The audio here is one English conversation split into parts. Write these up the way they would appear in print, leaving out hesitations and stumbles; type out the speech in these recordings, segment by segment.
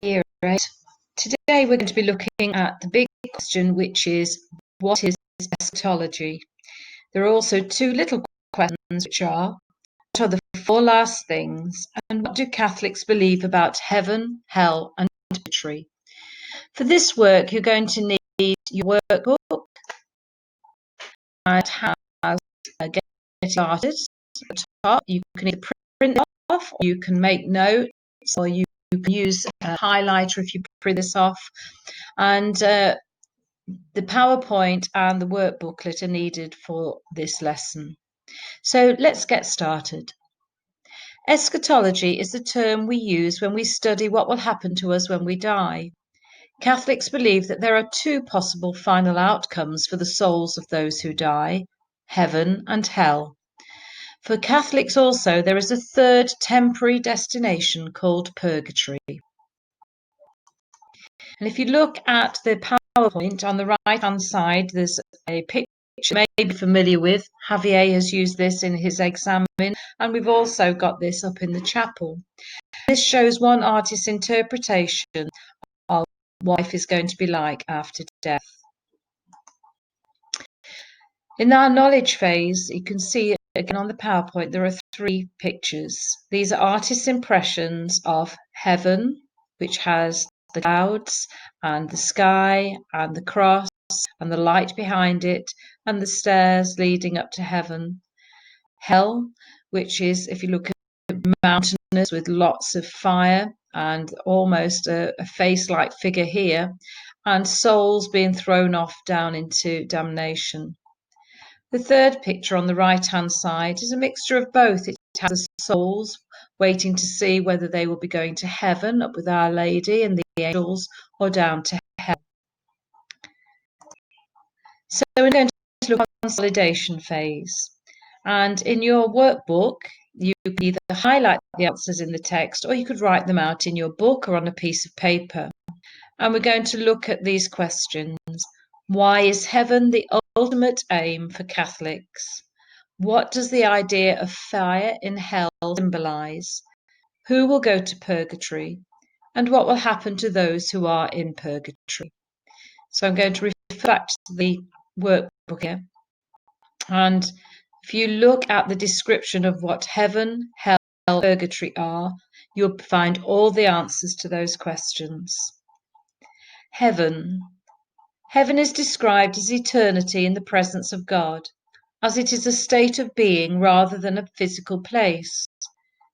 Year 8. Today we're going to be looking at the big question, which is, what is eschatology? There are also two little questions, which are, what are the four last things, and what do Catholics believe about heaven, hell, and purgatory? For this work, you're going to need your workbook, and it has Get Started at the top. You can either print it off, or you can make notes, or you can use a highlighter if you print this off. And the PowerPoint and the work booklet are needed for this lesson. So let's get started. Eschatology is the term we use when we study what will happen to us when we die. Catholics believe that there are two possible final outcomes for the souls of those who die: heaven and hell. For Catholics also, there is a third temporary destination called purgatory. And if you look at the PowerPoint on the right-hand side, there's a picture you may be familiar with. Javier has used this in his exam, and we've also got this up in the chapel. This shows one artist's interpretation of what life is going to be like after death. In our knowledge phase, you can see again on the PowerPoint, there are three pictures. These are artists' impressions of heaven, which has the clouds and the sky and the cross and the light behind it and the stairs leading up to heaven. Hell, which is, if you look at mountainous with lots of fire and almost a face-like figure here, and souls being thrown off down into damnation. The third picture on the right-hand side is a mixture of both. It has the souls waiting to see whether they will be going to heaven up with Our Lady and the angels, or down to hell. So we're going to look at the consolidation phase. And in your workbook, you could either highlight the answers in the text, or you could write them out in your book or on a piece of paper. And we're going to look at these questions. Why is heaven the ultimate aim for Catholics? What does the idea of fire in hell symbolize? Who will go to purgatory? And what will happen to those who are in purgatory? So I'm going to refer back to the workbook here. And if you look at the description of what heaven, hell, purgatory are, you'll find all the answers to those questions. Heaven. Heaven is described as eternity in the presence of God, as it is a state of being rather than a physical place.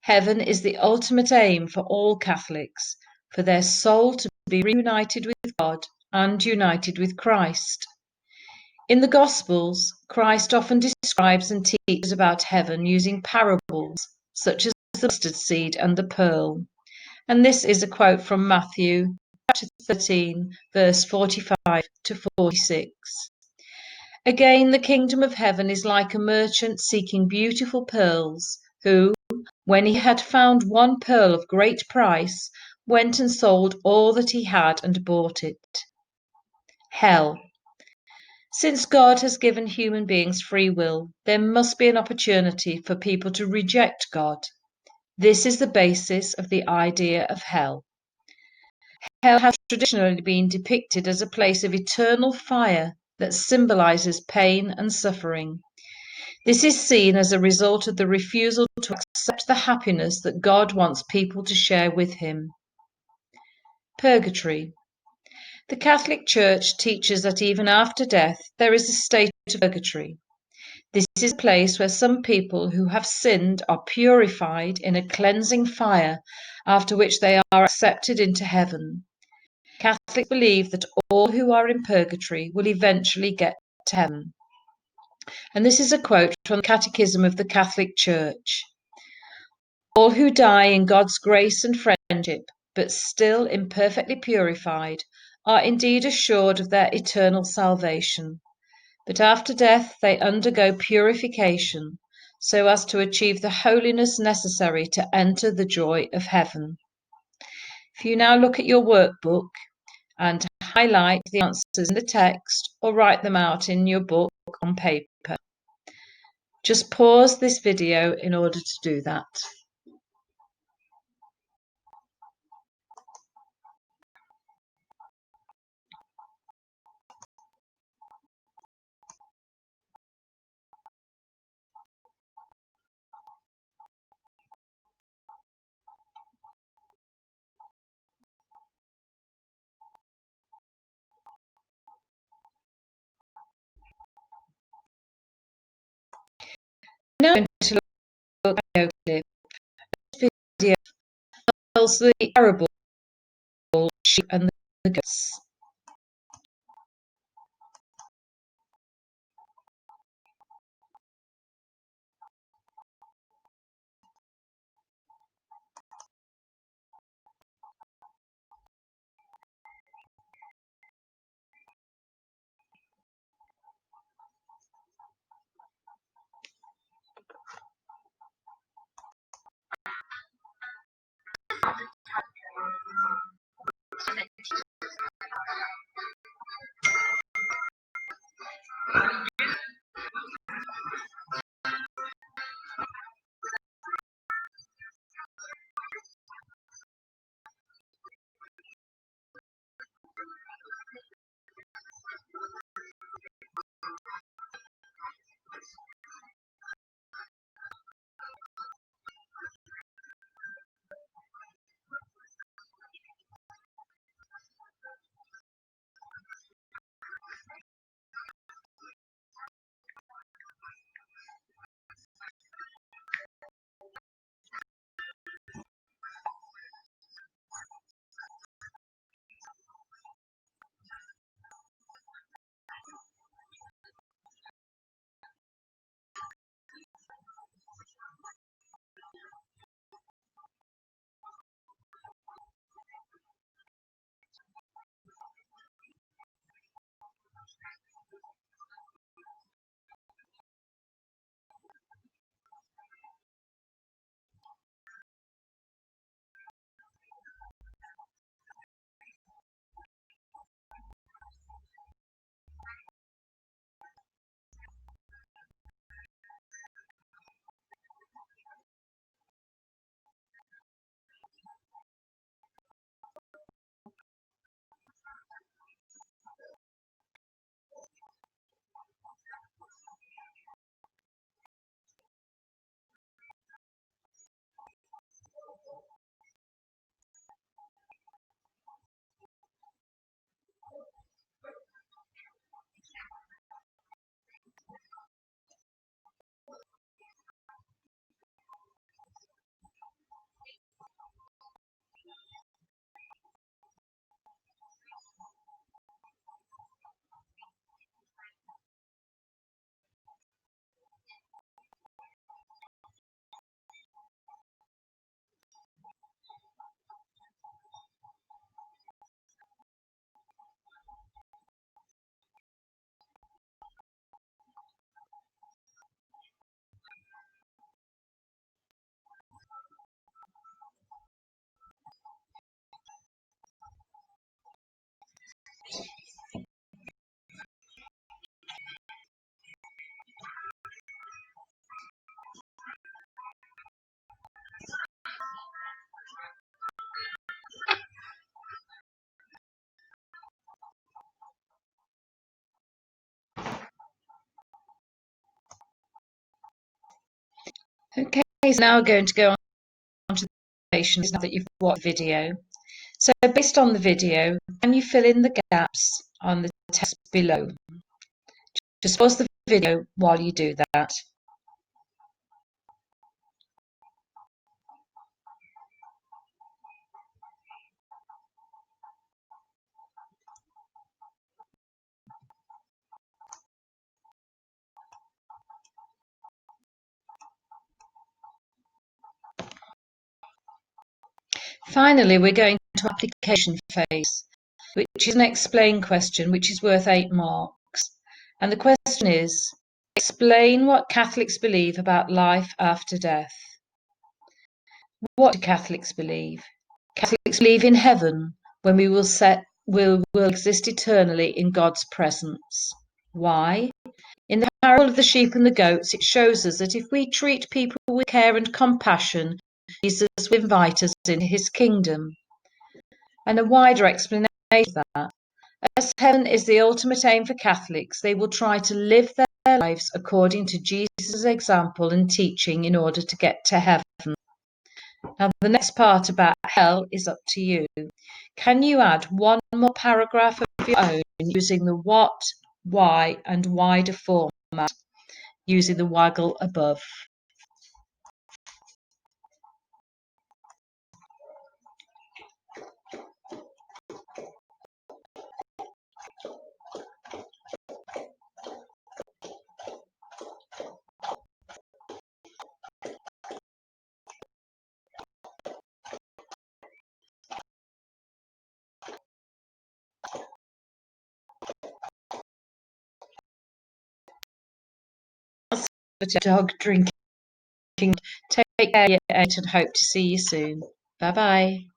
Heaven is the ultimate aim for all Catholics, for their soul to be reunited with God and united with Christ. In the Gospels, Christ often describes and teaches about heaven using parables, such as the mustard seed and the pearl. And this is a quote from Matthew chapter 13, verse 45 to 46. Again, the kingdom of heaven is like a merchant seeking beautiful pearls, who, when he had found one pearl of great price, went and sold all that he had and bought it. Hell. Since God has given human beings free will, there must be an opportunity for people to reject God. This is the basis of the idea of hell. Hell has traditionally been depicted as a place of eternal fire that symbolizes pain and suffering. This is seen as a result of the refusal to accept the happiness that God wants people to share with Him. Purgatory. The Catholic Church teaches that even after death, there is a state of purgatory. This is a place where some people who have sinned are purified in a cleansing fire, after which they are accepted into heaven. Catholics believe that all who are in purgatory will eventually get to heaven. And this is a quote from the Catechism of the Catholic Church. All who die in God's grace and friendship, but still imperfectly purified, are indeed assured of their eternal salvation. But after death they undergo purification, so as to achieve the holiness necessary to enter the joy of heaven. If you now look at your workbook and highlight the answers in the text, or write them out in your book on paper. Just pause this video in order to do that. tells the parable of the sheep and the goats. Okay, so now we're going to go on to the presentations now that you've watched the video. So based on the video, can you fill in the gaps on the text below? Just pause the video while you do that. Finally, we're going to application phase, which is an explain question, which is worth 8 marks. And the question is, explain what Catholics believe about life after death. What do Catholics believe? Catholics believe in heaven, when we will exist eternally in God's presence. Why? In the parable of the sheep and the goats, it shows us that if we treat people with care and compassion, Jesus will invite us into his kingdom. And a wider explanation of that, as heaven is the ultimate aim for Catholics, they will try to live their lives according to Jesus' example and teaching in order to get to heaven. Now, the next part about hell is up to you. Can you add one more paragraph of your own using the what, why, and wider format, using the waggle above? dog drinking. Take care, and hope to see you soon. Bye bye.